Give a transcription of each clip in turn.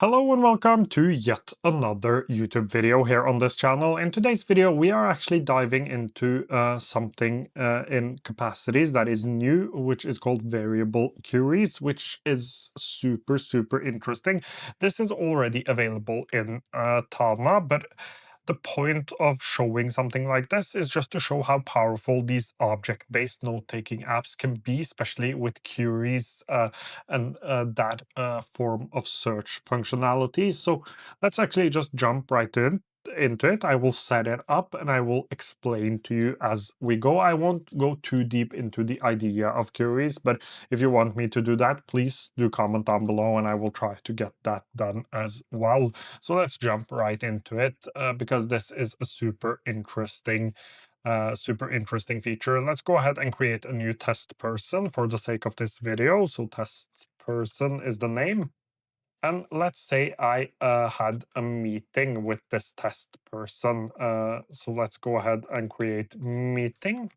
Hello and welcome to yet another YouTube video here on this channel. In today's video, we are actually diving into something in Capacities that is new, which is called variable queries, which is super interesting. This is already available in Tana, but the point of showing something like this is just to show how powerful these object-based note-taking apps can be, especially with queries and that form of search functionality. So let's actually just jump right into it. I will set it up and I will explain to you as we go. I won't go too deep into the idea of queries, but if you want me to do that, please do comment down below and I will try to get that done as well. So let's jump right into it because this is a super interesting feature. Let's go ahead and create a new test person for the sake of this video. So test person is the name. And let's say I had a meeting with this test person. So let's go ahead and create meeting.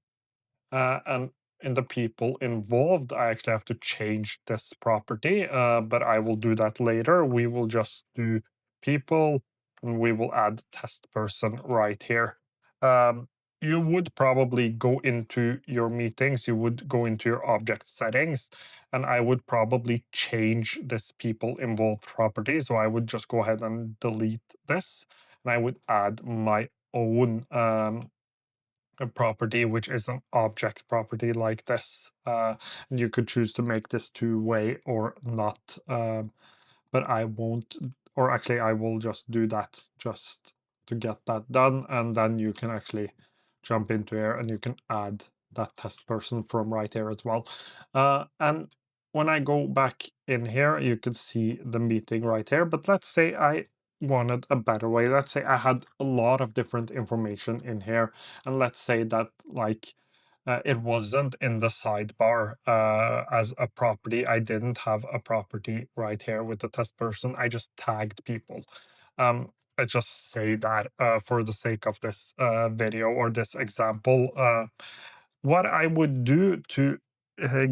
And in the people involved, I actually have to change this property, but I will do that later. We will just do people, and we will add test person right here. Um, you would probably go into your meetings, you would go into your object settings, and I would probably change this people involved property. So I would just go ahead and delete this, and I would add my own a property which is an object property like this. And you could choose to make this two-way or not, but I won't, or actually I will just do that just to get that done, and then you can actually jump into here and you can add that test person from right here as well. And when I go back in here, you can see the meeting right here, but let's say I wanted a better way. Let's say I had a lot of different information in here, and let's say that like it wasn't in the sidebar as a property. I didn't have a property right here with the test person. I just tagged people. I just say that for the sake of this video or this example, what I would do to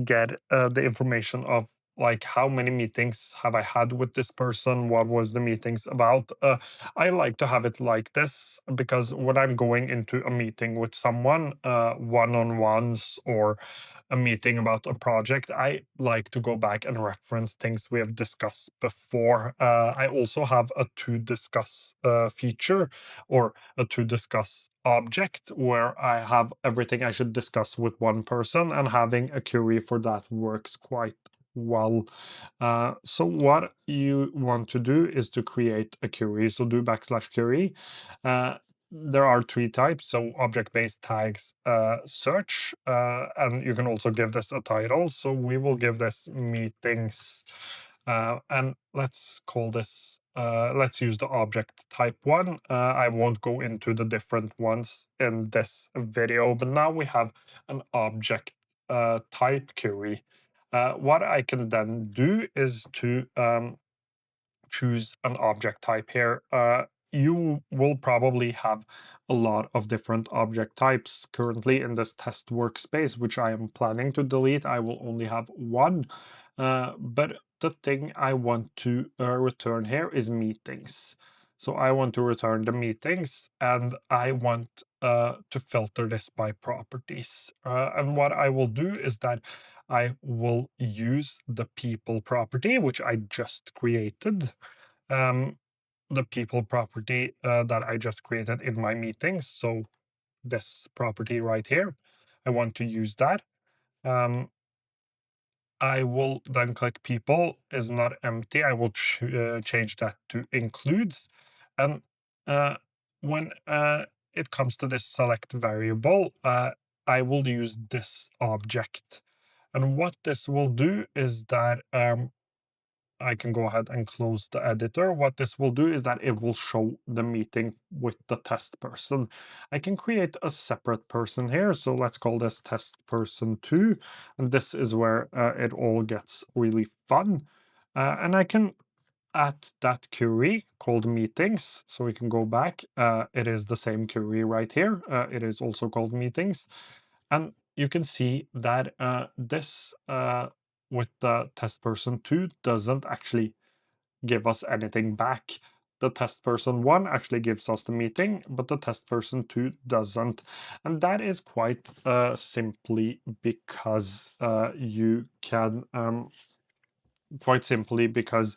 get the information of like how many meetings have I had with this person, what was the meetings about. I like to have it like this because when I'm going into a meeting with someone, one-on-ones or a meeting about a project, I like to go back and reference things we have discussed before. I also have a to discuss feature or a to discuss object where I have everything I should discuss with one person, and having a query for that works quite well. So what you want to do is to create a query. So do \query. There are three types, so object-based tags, search, and you can also give this a title. So we will give this meetings, and let's call this, let's use the object type one. I won't go into the different ones in this video, but now we have an object type query. What I can then do is to choose an object type here. You will probably have a lot of different object types currently in this test workspace, which I am planning to delete. I will only have one, but the thing I want to return here is meetings. So I want to return the meetings, and I want to filter this by properties. And what I will do is that I will use the people property, which I just created. Um, the people property that I just created in my meetings. So this property right here, I want to use that. Um, I will then click people is not empty. I will change that to includes. And uh, when it comes to this select variable, I will use this object. And what this will do is that I can go ahead and close the editor. What this will do is that it will show the meeting with the test person. I can create a separate person here. So let's call this test person 2. And this is where it all gets really fun. And I can add that query called meetings. So we can go back. It is the same query right here. It is also called meetings. And you can see that this with the test person 2 doesn't actually give us anything back. The test person 1 actually gives us the meeting, but the test person 2 doesn't. And that is quite simply because you can quite simply because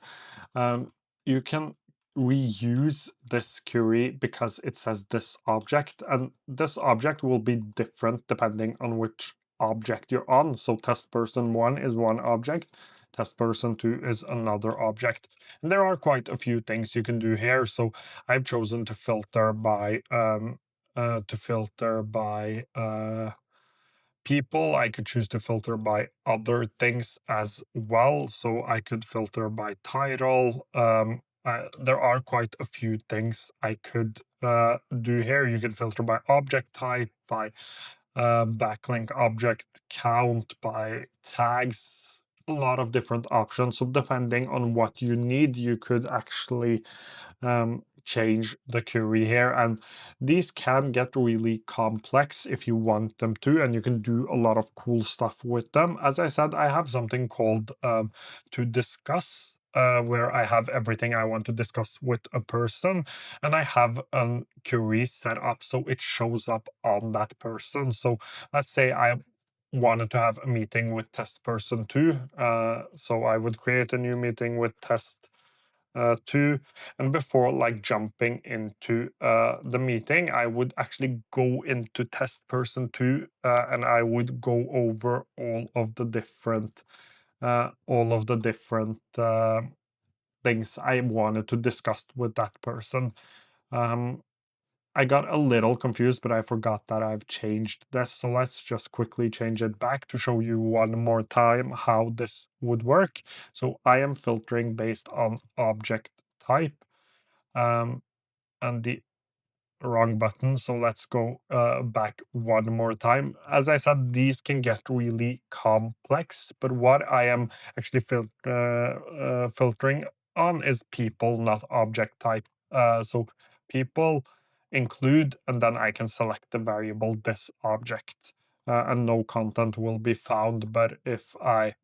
um, you can reuse this query because it says this object, and this object will be different depending on which object you're on. So test person 1 is one object, test person 2 is another object. And there are quite a few things you can do here. So I've chosen to filter by people. I could choose to filter by other things as well. So I could filter by title. There are quite a few things I could do here. You can filter by object type, by backlink object count, by tags, a lot of different options. So depending on what you need, you could actually change the query here. And these can get really complex if you want them to, and you can do a lot of cool stuff with them. As I said, I have something called to discuss, where I have everything I want to discuss with a person, and I have a query set up so it shows up on that person. So let's say I wanted to have a meeting with test person 2. So I would create a new meeting with test 2, and before like jumping into the meeting, I would actually go into test person 2, and I would go over all of the different things I wanted to discuss with that person. um, I got a little confused, but I forgot that I've changed this. So let's just quickly change it back to show you one more time how this would work. So I am filtering based on object type, um, and the wrong button. So let's go back one more time. As I said, these can get really complex, but what I am actually filtering on is people, not object type. So people include, and then I can select the variable this object, and no content will be found. But if I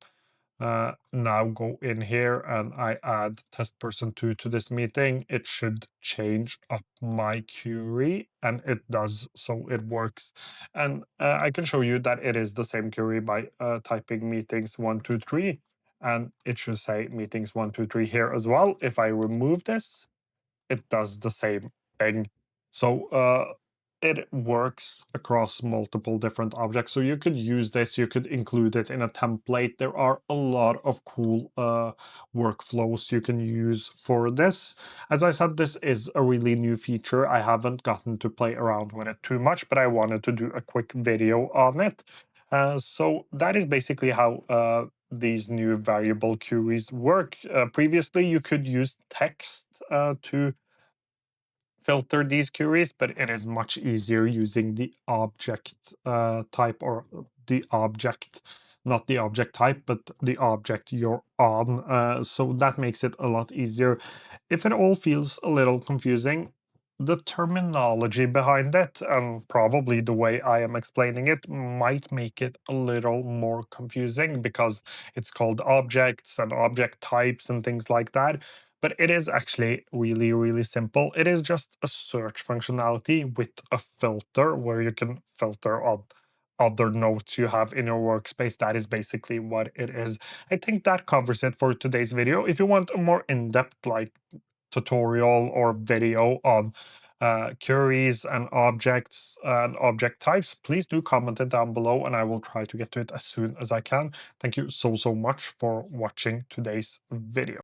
now go in here and I add test person 2 to this meeting, it should change up my query, and it does, so it works. And I can show you that it is the same query by typing meetings 1, 2, 3, and it should say meetings 1, 2, 3 here as well. If I remove this, it does the same thing. So it works across multiple different objects. So you could use this, you could include it in a template. There are a lot of cool workflows you can use for this. As I said, this is a really new feature. I haven't gotten to play around with it too much, but I wanted to do a quick video on it. So that is basically how these new variable queries work. Previously, you could use text to filter these queries, but it is much easier using the object type, or the object, not the object type, but the object you're on. So that makes it a lot easier. If it all feels a little confusing, the terminology behind it, and probably the way I am explaining it, might make it a little more confusing because it's called objects and object types and things like that. But it is actually really, really simple. It is just a search functionality with a filter where you can filter on other notes you have in your workspace. That is basically what it is. I think that covers it for today's video. If you want a more in-depth like tutorial or video on queries and objects and object types, please do comment it down below and I will try to get to it as soon as I can. Thank you so much for watching today's video.